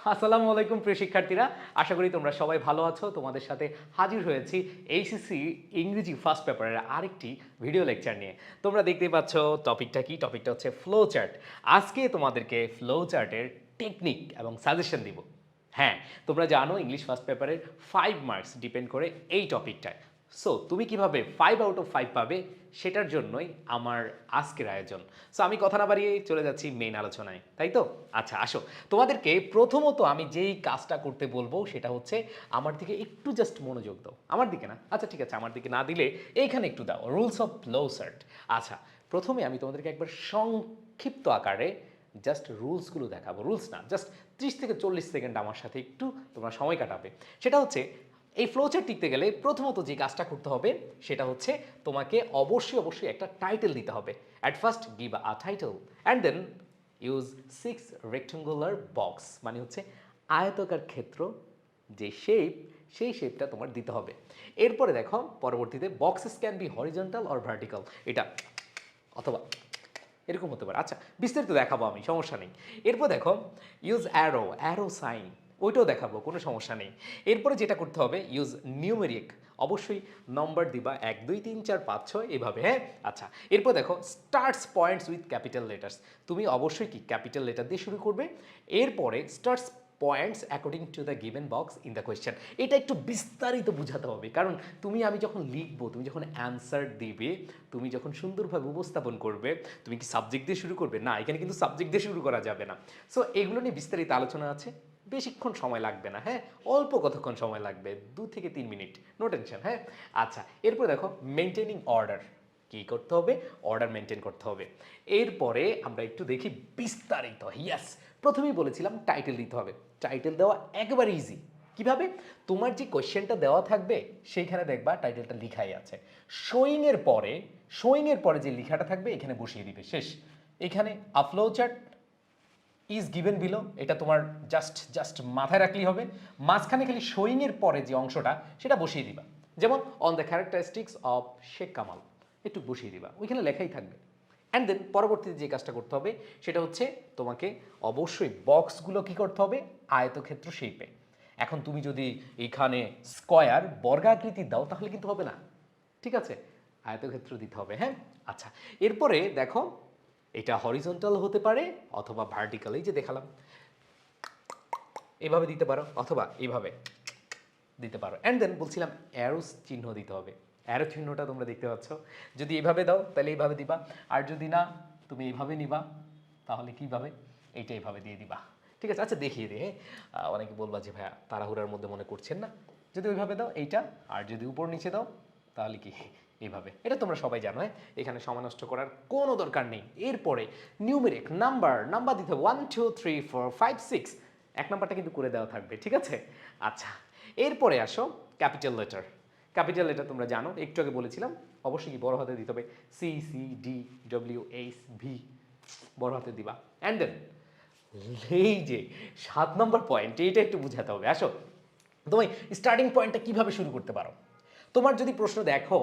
আসসালামু আলাইকুম প্রিয় শিক্ষার্থীরা, আশা করি তোমরা সবাই ভালো আছো। তোমাদের সাথে হাজির হয়েছি এইচএসসি ইংরেজি ফার্স্ট পেপারের আরেকটি ভিডিও লেকচার নিয়ে। তোমরা দেখতেই পাচ্ছ টপিকটা কি, টপিকটা হচ্ছে ফ্লো চার্ট। আজকে তোমাদেরকে ফ্লো চার্টের টেকনিক এবং সাজেশন দিব। হ্যাঁ, তোমরা জানো ইংলিশ ফার্স্ট পেপারের 5 মার্কস ডিপেন্ড করে এই টপিকটায়। সো তুমি কিভাবে 5 আউট অফ 5 পাবে সেটার জন্যই আমার আজকের আয়োজন। সো আমি কথা না বাড়িয়ে চলে যাচ্ছি মেইন আলোচনায়, তাই তো? আচ্ছা আসো, তোমাদেরকে প্রথমত আমি যেই কাজটা করতে বলবো সেটা হচ্ছে আমার দিকে একটু জাস্ট মনোযোগ দাও। আমার দিকে না, আচ্ছা ঠিক আছে, আমার দিকে না দিলে এইখানে একটু দাও। Rules of flow chart. আচ্ছা, প্রথমে আমি তোমাদেরকে একবার সংক্ষিপ্ত আকারে জাস্ট রুলসগুলো দেখাবো। রুলস না, জাস্ট 30 থেকে 40 সেকেন্ড আমার সাথে একটু তোমরা সময় কাটাবে। সেটা হচ্ছে এই ফ্লোচার্ট টিকতে গেলে প্রথমত যে কাজটা করতে হবে সেটা হচ্ছে তোমাকে অবশ্যই একটা টাইটেল দিতে হবে। At first give a title and then use 6 rectangular box, মানে হচ্ছে আয়তাকার ক্ষেত্র যে শেপ, সেই শেপটা তোমার দিতে হবে। এরপরে দেখো পরবর্তীতে boxes can be horizontal or vertical, এটা অথবা এরকম হতে পারে। আচ্ছা, বিস্তারিত দেখাবো আমি, সমস্যা নেই। এরপর দেখো ইউজ অ্যারো, অ্যারো সাইন, ওইটাও দেখাবো, কোনো সমস্যা নেই। এরপরে যেটা করতে হবে ইউজ নিউমেরিক, অবশ্যই নম্বর দিবা 1 2 3 4 5 6 এভাবে। হ্যাঁ, আচ্ছা। এরপর দেখো starts points with capital letters, তুমি অবশ্যই কি ক্যাপিটাল লেটার দিয়ে শুরু করবে। এরপরে starts points according to the given box in the question. এটা একটু বিস্তারিত বুঝাতে হবে, কারণ আমি যখন লিখবো, তুমি যখন অ্যান্সার দিবে, তুমি যখন সুন্দরভাবে উপস্থাপন করবে, তুমি কি সাবজেক্ট দিয়ে শুরু করবে? না, এখানে কিন্তু সাবজেক্ট দিয়ে শুরু করা যাবে না। সো এগুলো নিয়ে বিস্তারিত আলোচনা আছে, বেশিক্ষণ সময় লাগবে না। হ্যাঁ, অল্প কতক্ষণ সময় লাগবে, 2 থেকে 3 মিনিট, নো টেনশন। হ্যাঁ, আচ্ছা। এরপর দেখো মেনটেনিং অর্ডার, কী করতে হবে? অর্ডার মেনটেন করতে হবে। এরপরে আমরা একটু দেখি বিস্তারিত। ইয়াস, প্রথমেই বলেছিলাম টাইটেল দিতে হবে। টাইটেল দেওয়া একেবারে ইজি। কিভাবে? তোমার যে কোয়েশ্চেনটা দেওয়া থাকবে সেইখানে দেখবা টাইটেলটা লিখাই আছে। শোয়িংয়ের পরে যে লেখাটা থাকবে এখানে বসিয়ে দিবে, শেষ। এখানে a flow chart is given below, এটা তোমার জাস্ট মাথায় রাখলেই হবে। মাঝখানে খালি শোয়িংয়ের পরে যে অংশটা সেটা বসিয়ে দিবা। যেমন on the characteristics of Sheikh Kamal, একটু বসিয়ে দিবা, ওইখানে লেখাই থাকবে। অ্যান্ড দেন পরবর্তীতে যে কাজটা করতে হবে সেটা হচ্ছে তোমাকে অবশ্যই বক্সগুলো কী করতে হবে? আয়তক্ষেত্র শেপে। এখন তুমি যদি এইখানে স্কয়ার বর্গাকৃতি দাও তাহলে কিন্তু হবে না, ঠিক আছে? আয়তক্ষেত্র দিতে হবে। হ্যাঁ, আচ্ছা। এরপরে দেখো এটা হরিজন্টাল হতে পারে অথবা ভার্টিক্যাল, এই যে দেখালাম, এভাবে দিতে পারো অথবা এইভাবে দিতে পারো। অ্যান্ড দেন বলছিলাম অ্যারোস চিহ্ন দিতে হবে। অ্যারো চিহ্নটা তোমরা দেখতে পাচ্ছ, যদি এইভাবে দাও তাহলে এইভাবে দিবা, আর যদি না তুমি এইভাবে নিবা তাহলে কীভাবে? এইটা এইভাবে দিয়ে দিবা, ঠিক আছে? আচ্ছা, দেখিয়ে দে। অনেকে বলবা যে ভাইয়া তাড়াহুড়ার মধ্যে মনে করছেন না, যদি ওইভাবে দাও এইটা, আর যদি উপর নিচে দাও তাহলে কি এইভাবে। এটা তোমরা সবাই জানো। হ্যাঁ, এখানে সময় নষ্ট করার কোনো দরকার নেই। এরপরে নিউমেরিক নাম্বার দিতে হবে 1 2 3 4 5 6, এক নাম্বারটা কিন্তু করে দেওয়া থাকবে, ঠিক আছে? আচ্ছা, এরপরে আসো ক্যাপিটাল লেটার। ক্যাপিটাল লেটার তোমরা জানো, একটু আগে বলেছিলাম, অবশ্যই কি বড় হাতে দিতে হবে। C C D W H V, বড় হাতে দিবা। অ্যান্ড দেন এই যে 7 নম্বর পয়েন্ট, এইটা একটু বুঝাতে হবে। আসো, তুমি স্টার্টিং পয়েন্টটা কিভাবে শুরু করতে পারো? তোমার যদি প্রশ্ন দেখো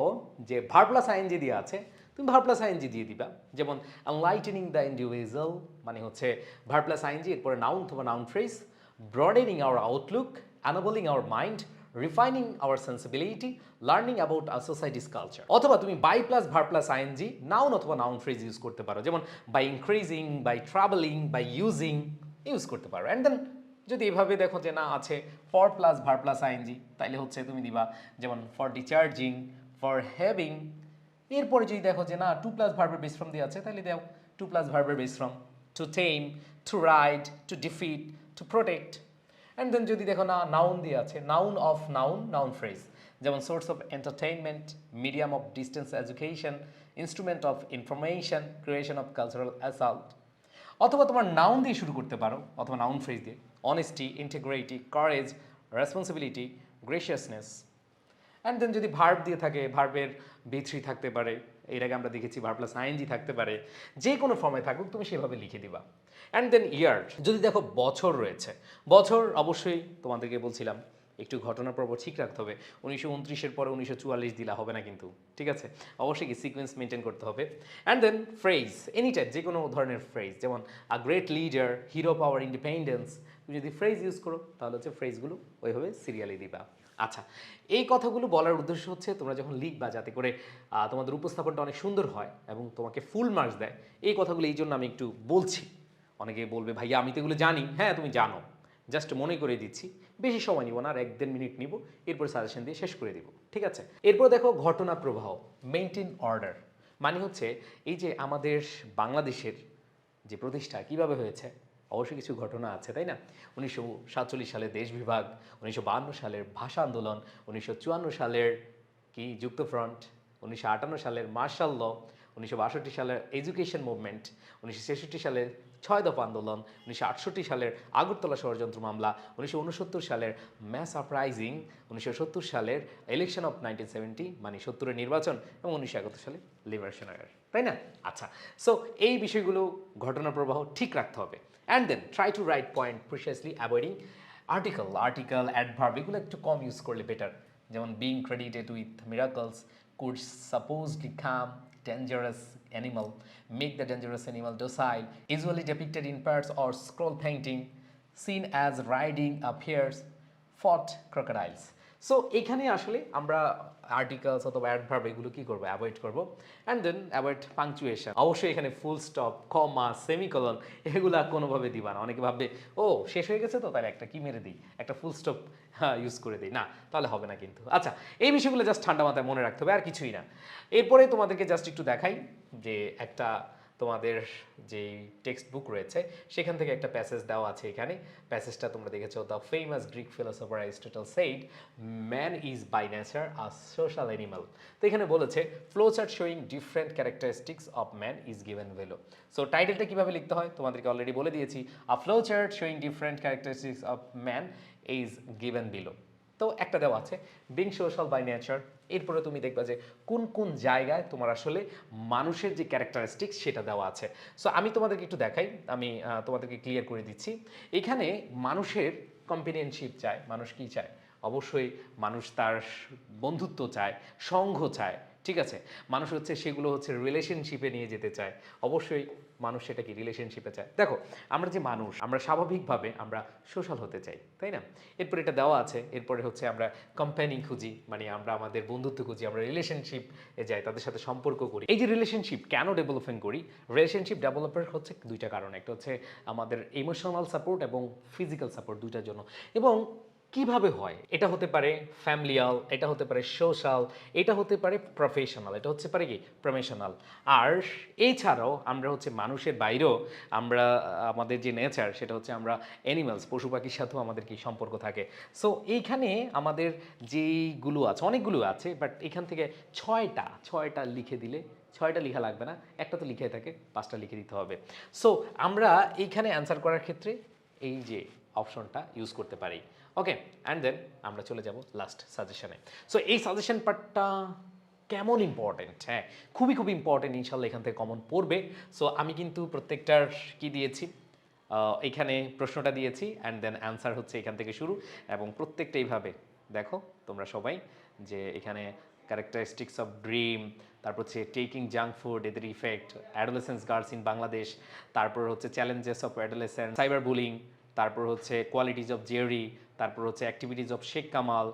যে ভার্ব প্লাস আইএনজি দিয়ে আছে, তুমি ভার্ব প্লাস আইএনজি দিয়ে দিবা। যেমন এনলাইটেনিং দ্য ইন্ডিভিজুয়াল, মানে হচ্ছে ভার্ব প্লাস আইএনজি, এরপরে নাউন অথবা noun phrase. Broadening our outlook, enabling our mind, refining our sensibility, learning about a societies culture. অথবা তুমি by plus verb plus ING, noun অথবা নাউন ফ্রেজ ইউজ করতে পারো। যেমন by increasing, by travelling, by using use করতে পারো। And then যদি এভাবে দেখো যে না আছে for plus verb plus I N G, তাইলে হচ্ছে তুমি দিবা যেমন ফর ডিচার্জিং, ফর হ্যাভিং। এরপরে যদি দেখো যে না 2 প্লাস ভার্বের বেস ফর্ম দিয়ে আছে, তাহলে দাও 2 প্লাস ভার্বের base form. To tame, to ride, to defeat, to protect. And then যদি দেখো না নাউন দিয়ে আছে, noun of noun, noun phrase. যেমন source of entertainment, medium of distance education, instrument of information, creation of cultural assault. অথবা তোমার noun দিয়ে শুরু করতে পারো অথবা নাউন ফ্রেজ দিয়ে। Honesty, integrity, courage, responsibility, graciousness. And then যদি ভার্ব দিয়ে থাকে, ভার্বের বি3 থাকতে পারে, এর আগে আমরা দেখেছি ভার্ব প্লাস আইএনজি থাকতে পারে, যে কোনো ফর্মে থাকুক তুমি সেভাবে লিখে দিবা। অ্যান্ড দেন ইয়ার, যদি দেখো বছর রয়েছে, বছর অবশ্যই তোমাদেরকে বলছিলাম একটু ঘটনার পর্ব ঠিক রাখতে হবে। 1929-এর পরে 1944 দিলা হবে না কিন্তু, ঠিক আছে? অবশ্যই কি সিকোয়েন্স মেনটেন করতে হবে। And then phrase, any type, যে কোনো ধরনের ফ্রেজ, যেমন a great leader, hero of our independence, তুমি যদি ফ্রেজ ইউজ করো তাহলে হচ্ছে ফ্রেজগুলো ওইভাবে সিরিয়ালি দিবা। আচ্ছা, এই কথাগুলো বলার উদ্দেশ্য হচ্ছে তোমরা যখন লিখবা যাতে করে তোমাদের উপস্থাপনটা অনেক সুন্দর হয় এবং তোমাকে ফুল মার্কস দেয়। এই কথাগুলো এই জন্য আমি একটু বলছি। অনেকে বলবে ভাইয়া আমি তো এগুলো জানি। হ্যাঁ তুমি জানো, জাস্ট মনে করে দিচ্ছি। বেশি সময় নিব না, আর 1-1.5 মিনিট নিব, এরপর সাজেশন দিয়ে শেষ করে দিব, ঠিক আছে? এরপর দেখো ঘটনা প্রবাহ, মেইনটেইন অর্ডার। মানে হচ্ছে এই যে আমাদের বাংলাদেশের যে প্রতিষ্ঠা কিভাবে হয়েছে, অবশ্যই কিছু ঘটনা আছে তাই না? 1947 সালে দেশ বিভাগ, 1952 সালের ভাষা আন্দোলন, 1954 সালের কি যুক্তফ্রন্ট, 1958 সালের মার্শাল ল, 1962 সালের এডুকেশন মুভমেন্ট, 1966 সালের 6 দফা আন্দোলন, 1968 সালের আগরতলা ষড়যন্ত্র মামলা, 1969 সালের ম্যাস আপরাইজিং, 1970 সালের ইলেকশন অফ 1970 মানে 70-এর নির্বাচন, এবং 1971 সালে লিবারেশন আয়ার, তাই না? আচ্ছা, সো এই বিষয়গুলো ঘটনা প্রবাহ ঠিক রাখতে হবে। And then try to write point precisely avoiding article adverb এগুলো একটু কম ইউজ করলে বেটার। যেমন being credited with miracles, could supposedly come dangerous animal, make the dangerous animal docile, usually depicted in parts or scroll painting, seen as riding a pair's fought crocodiles. So এখানে আসলে আমরা articles অথবা adverb এগুলো কি করবো, avoid করবো। And then avoid punctuation, অবশ্যই এখানে ফুল স্টপ, কমা, সেমিকলন এগুলা কোনোভাবে দিবা না। অনেকে ভাববে ও শেষ হয়ে গেছে তো তাহলে একটা কি মেরে দিই, একটা ফুল স্টপ ইউজ করে দিই, না তাহলে হবে না কিন্তু। আচ্ছা, এই বিষয়গুলো জাস্ট ঠান্ডা মাথায় মনে রাখতে হবে, আর কিছুই না। এরপরে তোমাদেরকে জাস্ট একটু দেখাই যে একটা তোমাদের যে টেক্সট বুক রয়েছে সেখান থেকে একটা প্যাসেজ দেওয়া আছে। এখানে প্যাসেজটা তোমরা দেখেছো, the famous Greek philosopher Aristotle said man is by nature a social animal. তো এখানে বলেছে flow chart showing different characteristics of man is given value. So টাইটেলটা কীভাবে লিখতে হয় তোমাদেরকে অলরেডি বলে দিয়েছি, a flow chart showing different characteristics of man is given below. তো একটা দেওয়া আছে বিং সোশ্যাল বাই নেচার। এরপরে তুমি দেখবা যে কোন কোন জায়গায় তোমার আসলে মানুষের যে ক্যারেক্টারিস্টিক্স সেটা দেওয়া আছে। সো আমি তোমাদেরকে একটু দেখাই, আমি তোমাদেরকে ক্লিয়ার করে দিচ্ছি। এখানে মানুষের কম্পেনিয়নশিপ চায়। মানুষ কি চায়? অবশ্যই মানুষ তার বন্ধুত্ব চায়, সঙ্গ চায়, ঠিক আছে? মানুষ হচ্ছে সেগুলো হচ্ছে রিলেশনশিপে নিয়ে যেতে চায়। অবশ্যই মানুষ সেটা কি রিলেশনশিপে চায়। দেখো আমরা যে মানুষ, আমরা স্বাভাবিকভাবে আমরা সোশ্যাল হতে চাই, তাই না? এরপর এটা দেওয়া আছে, এরপরে হচ্ছে আমরা কোম্পানি খুঁজি, মানে আমরা আমাদের বন্ধুত্ব খুঁজি, আমরা রিলেশনশিপে যাই, তাদের সাথে সম্পর্ক করি। এই যে রিলেশনশিপ কেন ডেভেলপমেন্ট করি? রিলেশনশিপ ডেভেলপমেন্ট হচ্ছে দুইটা কারণ, একটা হচ্ছে আমাদের ইমোশনাল সাপোর্ট এবং ফিজিক্যাল সাপোর্ট, দুইটার জন্য। এবং কিভাবে হয়? এটা হতে পারে ফ্যামিলিয়াল, এটা হতে পারে সোশ্যাল, এটা হতে পারে প্রফেশনাল, এটা হচ্ছে পারে কি প্রফেশনাল। আর এছাড়াও আমরা হচ্ছে মানুষের বাইরেও আমরা আমাদের যে নেচার সেটা হচ্ছে আমরা অ্যানিমালস, পশু পাখির সাথেও আমাদের কি সম্পর্ক থাকে। সো এইখানে আমাদের যেইগুলো আছে, অনেকগুলো আছে, বাট এখান থেকে ছয়টা লিখে দিলে, 6টা লেখা লাগবে না, একটা তো লিখে থাকে, 5টা লিখে দিতে হবে। সো আমরা এইখানে অ্যান্সার করার ক্ষেত্রে এই যে অপশনটা ইউজ করতে পারি। ওকে, অ্যান্ড দেন আমরা চলে যাব লাস্ট সাজেশনে। সো এই সাজেশন পার্টটা কেমন ইম্পর্টেন্ট? হ্যাঁ, খুবই খুবই ইম্পর্টেন্ট, ইনশাল্লাহ এখান থেকে কমন পড়বে। সো আমি কিন্তু প্রত্যেকটার কি দিয়েছি, এখানে প্রশ্নটা দিয়েছি, অ্যান্ড দেন অ্যান্সার হচ্ছে এখান থেকে শুরু, এবং প্রত্যেকটা এইভাবে দেখো তোমরা সবাই যে এখানে ক্যারেক্টারিস্টিক্স অফ ড্রিম, তারপর হচ্ছে টেকিং জাঙ্ক ফুড, এদের effect, adolescence girls in Bangladesh, তারপর হচ্ছে challenges of adolescence, cyber bullying, তারপর হচ্ছে কোয়ালিটিজ অফ জেরি, তারপর হচ্ছে activities of Sheikh Kamal,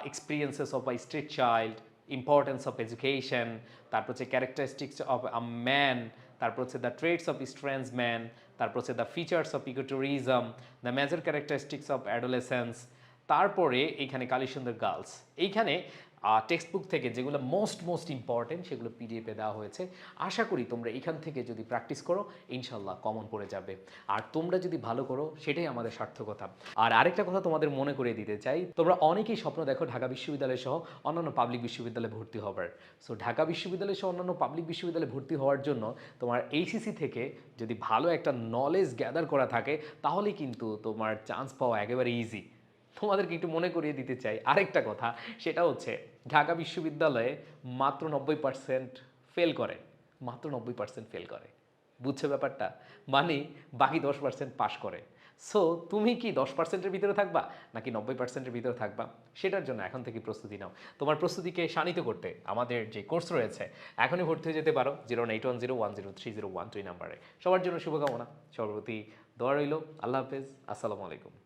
experiences of a street child, importance of education, তারপর হচ্ছে ক্যারেক্টারিস্টিক্স অফ আ ম্যান, তারপর হচ্ছে the traits of strange man, তারপর হচ্ছে the features of ecotourism, the major characteristics of adolescence, তারপরে এইখানে কালীসুন্দর গার্লস। এইখানে টেক্সট বুক থেকে যেগুলো মোস্ট ইম্পর্টেন্ট সেগুলো পিডিএফে দেওয়া হয়েছে। আশা করি তোমরা এখান থেকে যদি প্র্যাকটিস করো ইনশাল্লাহ কমন পড়ে যাবে, আর তোমরা যদি ভালো করো সেটাই আমাদের সার্থকতা। আর আরেকটা কথা তোমাদের মনে করিয়ে দিতে চাই, তোমরা অনেকেই স্বপ্ন দেখো ঢাকা বিশ্ববিদ্যালয় সহ অন্যান্য পাবলিক বিশ্ববিদ্যালয়ে ভর্তি হবার। সো ঢাকা বিশ্ববিদ্যালয় সহ অন্যান্য পাবলিক বিশ্ববিদ্যালয়ে ভর্তি হওয়ার জন্য তোমার এইচএসসি থেকে যদি ভালো একটা নলেজ গ্যাদার করা থাকে তাহলে কিন্তু তোমার চান্স পাওয়া একেবারে ইজি। তোমাদেরকে একটু মনে করিয়ে দিতে চাই আরেকটা কথা, সেটা হচ্ছে ঢাকা বিশ্ববিদ্যালয়ে মাত্র 90% ফেল করে, মাত্র 90% ফেল করে। বুঝছো ব্যাপারটা? মানে বাকি 10% পাস করে। সো তুমি কি 10%-এর ভিতরে থাকবা নাকি 90%-এর ভিতরে থাকবা? সেটার জন্য এখন থেকে প্রস্তুতি নাও। তোমার প্রস্তুতিকে শানিত করতে আমাদের যে কোর্স রয়েছে এখনই ভর্তি হয়ে যেতে পারো 091010301 নাম্বারে। সবার জন্য শুভকামনা, সবার প্রতি দোয়া রইল। আল্লাহ হাফেজ, আসসালামু আলাইকুম।